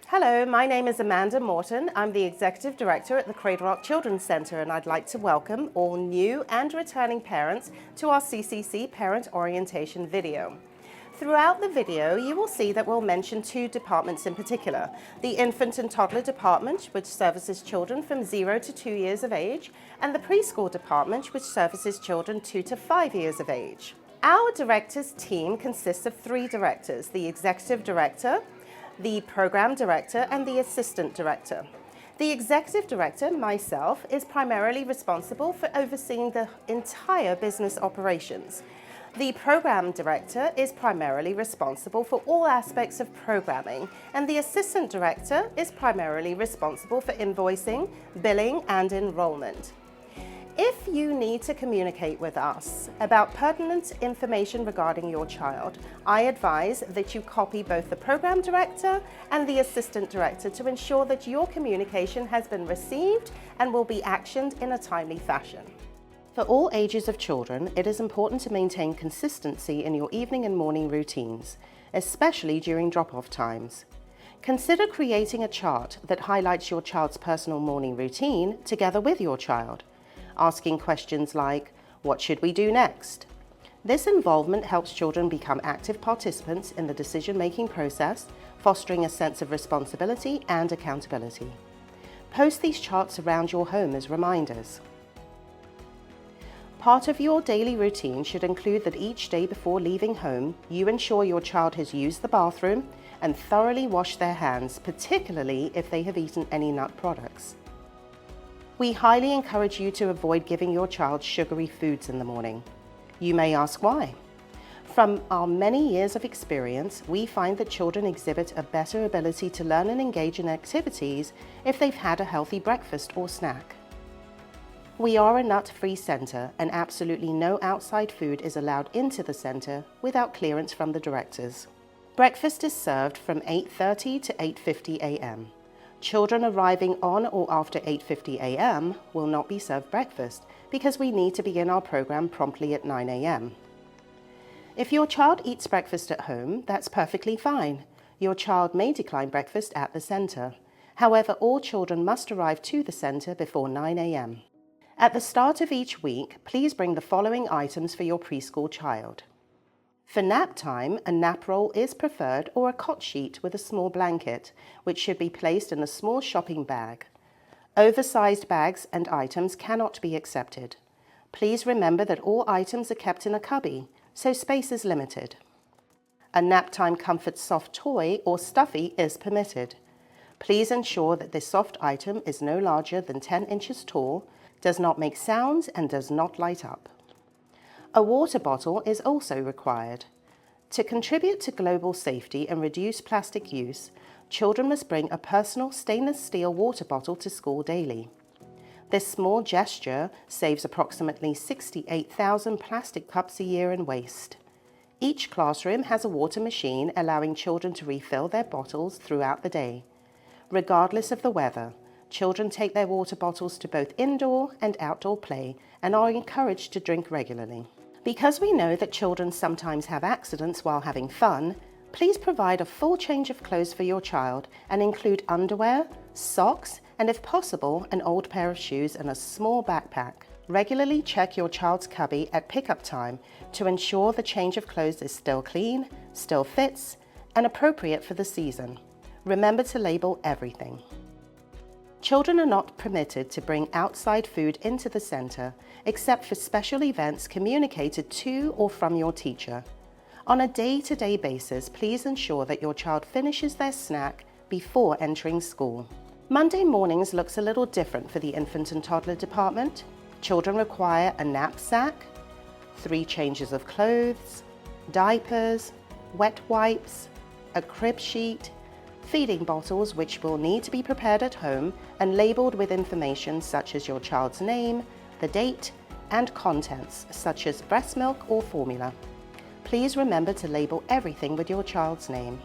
Hello, my name is Amanda Morton. I'm the Executive Director at the Cradlerock Children's Centre, and I'd like to welcome all new and returning parents to our CCC Parent Orientation video. Throughout the video, you will see that we'll mention two departments in particular: the Infant and Toddler Department, which services children from 0 to 2 years of age, and the Preschool Department, which services children 2 to 5 years of age. Our directors team consists of 3 directors: the Executive Director, the Program Director, and the Assistant Director. The Executive Director, myself, is primarily responsible for overseeing the entire business operations. The Program Director is primarily responsible for all aspects of programming, and the Assistant Director is primarily responsible for invoicing, billing, and enrollment. If you need to communicate with us about pertinent information regarding your child, I advise that you copy both the Program Director and the Assistant Director to ensure that your communication has been received and will be actioned in a timely fashion. For all ages of children, it is important to maintain consistency in your evening and morning routines, especially during drop-off times. Consider creating a chart that highlights your child's personal morning routine together with your child, asking questions like, "What should we do next?" This involvement helps children become active participants in the decision-making process, fostering a sense of responsibility and accountability. Post these charts around your home as reminders. Part of your daily routine should include that each day before leaving home, you ensure your child has used the bathroom and thoroughly washed their hands, particularly if they have eaten any nut products. We highly encourage you to avoid giving your child sugary foods in the morning. You may ask why. From our many years of experience, we find that children exhibit a better ability to learn and engage in activities if they've had a healthy breakfast or snack. We are a nut-free centre, and absolutely no outside food is allowed into the centre without clearance from the directors. Breakfast is served from 8:30 to 8:50 a.m. Children arriving on or after 8:50 a.m. will not be served breakfast because we need to begin our program promptly at 9 a.m. If your child eats breakfast at home, that's perfectly fine. Your child may decline breakfast at the centre. However, all children must arrive to the centre before 9 a.m. At the start of each week, please bring the following items for your preschool child. For nap time, a nap roll is preferred, or a cot sheet with a small blanket, which should be placed in a small shopping bag. Oversized bags and items cannot be accepted. Please remember that all items are kept in a cubby, so space is limited. A nap time comfort soft toy or stuffy is permitted. Please ensure that this soft item is no larger than 10 inches tall, does not make sounds, and does not light up. A water bottle is also required. To contribute to global safety and reduce plastic use, children must bring a personal stainless steel water bottle to school daily. This small gesture saves approximately 68,000 plastic cups a year in waste. Each classroom has a water machine allowing children to refill their bottles throughout the day. Regardless of the weather, children take their water bottles to both indoor and outdoor play and are encouraged to drink regularly. Because we know that children sometimes have accidents while having fun, please provide a full change of clothes for your child and include underwear, socks, and if possible, an old pair of shoes and a small backpack. Regularly check your child's cubby at pickup time to ensure the change of clothes is still clean, still fits, and appropriate for the season. Remember to label everything. Children are not permitted to bring outside food into the centre except for special events communicated to or from your teacher. On a day-to-day basis, please ensure that your child finishes their snack before entering school. Monday mornings looks a little different for the Infant and Toddler Department. Children require a knapsack, 3 changes of clothes, diapers, wet wipes, a crib sheet, feeding bottles which will need to be prepared at home and labelled with information such as your child's name, the date, and contents such as breast milk or formula. Please remember to label everything with your child's name.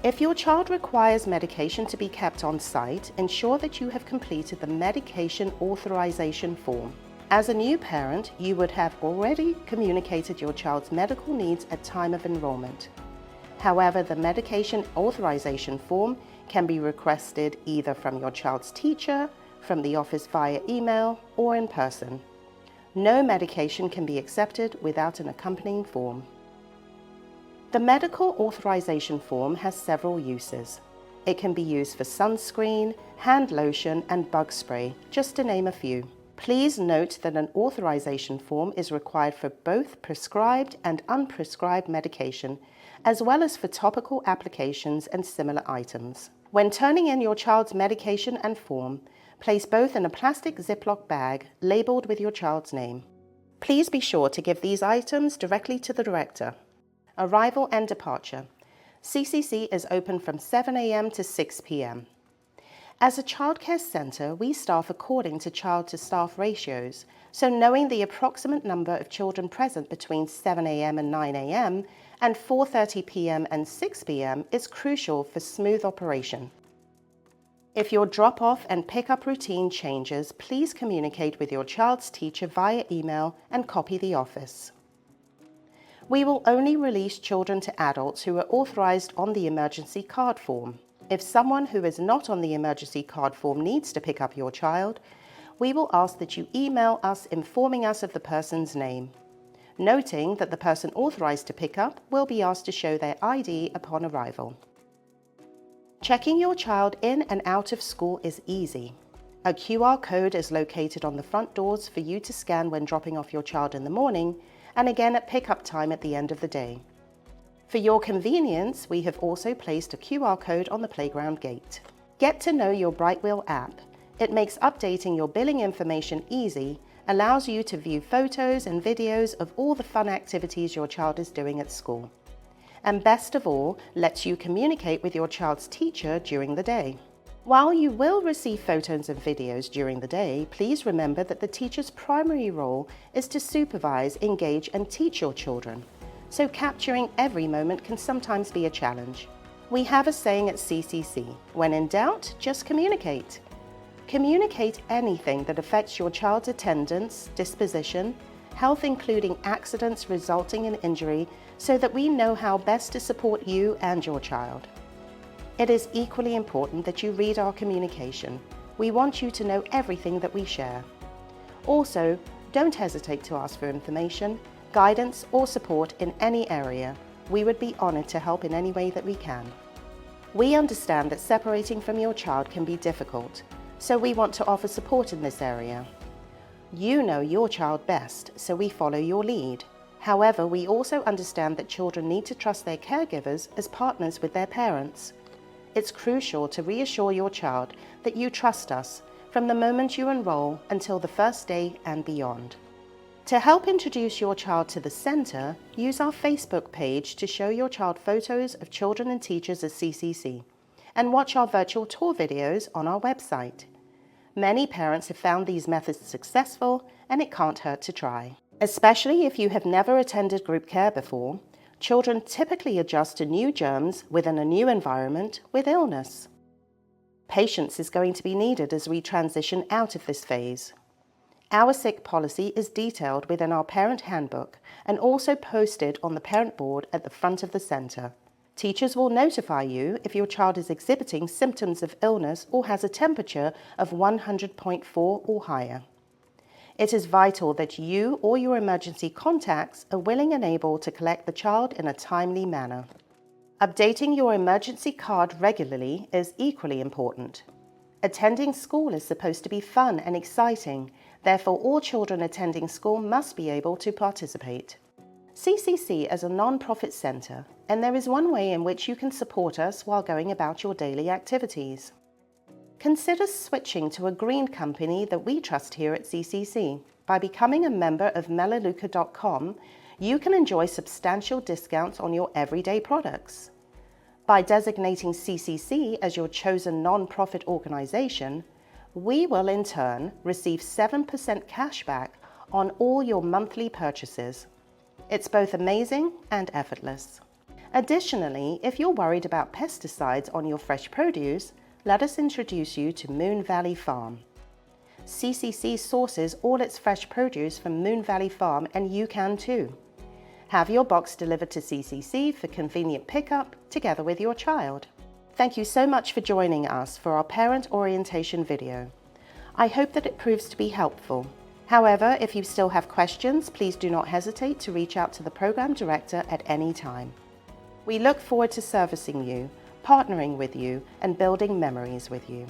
If your child requires medication to be kept on site, ensure that you have completed the medication authorization form. As a new parent, you would have already communicated your child's medical needs at time of enrollment. However, the medication authorization form can be requested either from your child's teacher, from the office via email, or in person. No medication can be accepted without an accompanying form. The medical authorization form has several uses. It can be used for sunscreen, hand lotion, and bug spray, just to name a few. Please note that an authorization form is required for both prescribed and unprescribed medication, as well as for topical applications and similar items. When turning in your child's medication and form, place both in a plastic Ziploc bag labeled with your child's name. Please be sure to give these items directly to the director. Arrival and departure. CCC is open from 7 a.m. to 6 p.m. As a childcare centre, we staff according to child-to-staff ratios, so knowing the approximate number of children present between 7 a.m. and 9 a.m. and 4:30 p.m. and 6 p.m. is crucial for smooth operation. If your drop-off and pick-up routine changes, please communicate with your child's teacher via email and copy the office. We will only release children to adults who are authorised on the emergency card form. If someone who is not on the emergency card form needs to pick up your child, we will ask that you email us informing us of the person's name, noting that the person authorised to pick up will be asked to show their ID upon arrival. Checking your child in and out of school is easy. A QR code is located on the front doors for you to scan when dropping off your child in the morning, and again at pick-up time at the end of the day. For your convenience, we have also placed a QR code on the playground gate. Get to know your Brightwheel app. It makes updating your billing information easy, allows you to view photos and videos of all the fun activities your child is doing at school. And best of all, lets you communicate with your child's teacher during the day. While you will receive photos and videos during the day, please remember that the teacher's primary role is to supervise, engage, and teach your children. So capturing every moment can sometimes be a challenge. We have a saying at CCC, when in doubt, just communicate. Communicate anything that affects your child's attendance, disposition, health including accidents resulting in injury, so that we know how best to support you and your child. It is equally important that you read our communication. We want you to know everything that we share. Also, don't hesitate to ask for information, guidance, or support in any area. We would be honoured to help in any way that we can. We understand that separating from your child can be difficult, so we want to offer support in this area. You know your child best, so we follow your lead. However, we also understand that children need to trust their caregivers as partners with their parents. It's crucial to reassure your child that you trust us from the moment you enroll until the first day and beyond. To help introduce your child to the centre, use our Facebook page to show your child photos of children and teachers at CCC, and watch our virtual tour videos on our website. Many parents have found these methods successful, and it can't hurt to try. Especially if you have never attended group care before, children typically adjust to new germs within a new environment with illness. Patience is going to be needed as we transition out of this phase. Our sick policy is detailed within our parent handbook and also posted on the parent board at the front of the centre. Teachers will notify you if your child is exhibiting symptoms of illness or has a temperature of 100.4 or higher. It is vital that you or your emergency contacts are willing and able to collect the child in a timely manner. Updating your emergency card regularly is equally important. Attending school is supposed to be fun and exciting, therefore all children attending school must be able to participate. CCC is a non-profit centre, and there is one way in which you can support us while going about your daily activities. Consider switching to a green company that we trust here at CCC. By becoming a member of Melaleuca.com, you can enjoy substantial discounts on your everyday products. By designating CCC as your chosen non-profit organisation, we will in turn receive 7% cashback on all your monthly purchases. It's both amazing and effortless. Additionally, if you're worried about pesticides on your fresh produce, let us introduce you to Moon Valley Farm. CCC sources all its fresh produce from Moon Valley Farm, and you can too. Have your box delivered to CCC for convenient pickup together with your child. Thank you so much for joining us for our parent orientation video. I hope that it proves to be helpful. However, if you still have questions, please do not hesitate to reach out to the program director at any time. We look forward to servicing you, partnering with you, and building memories with you.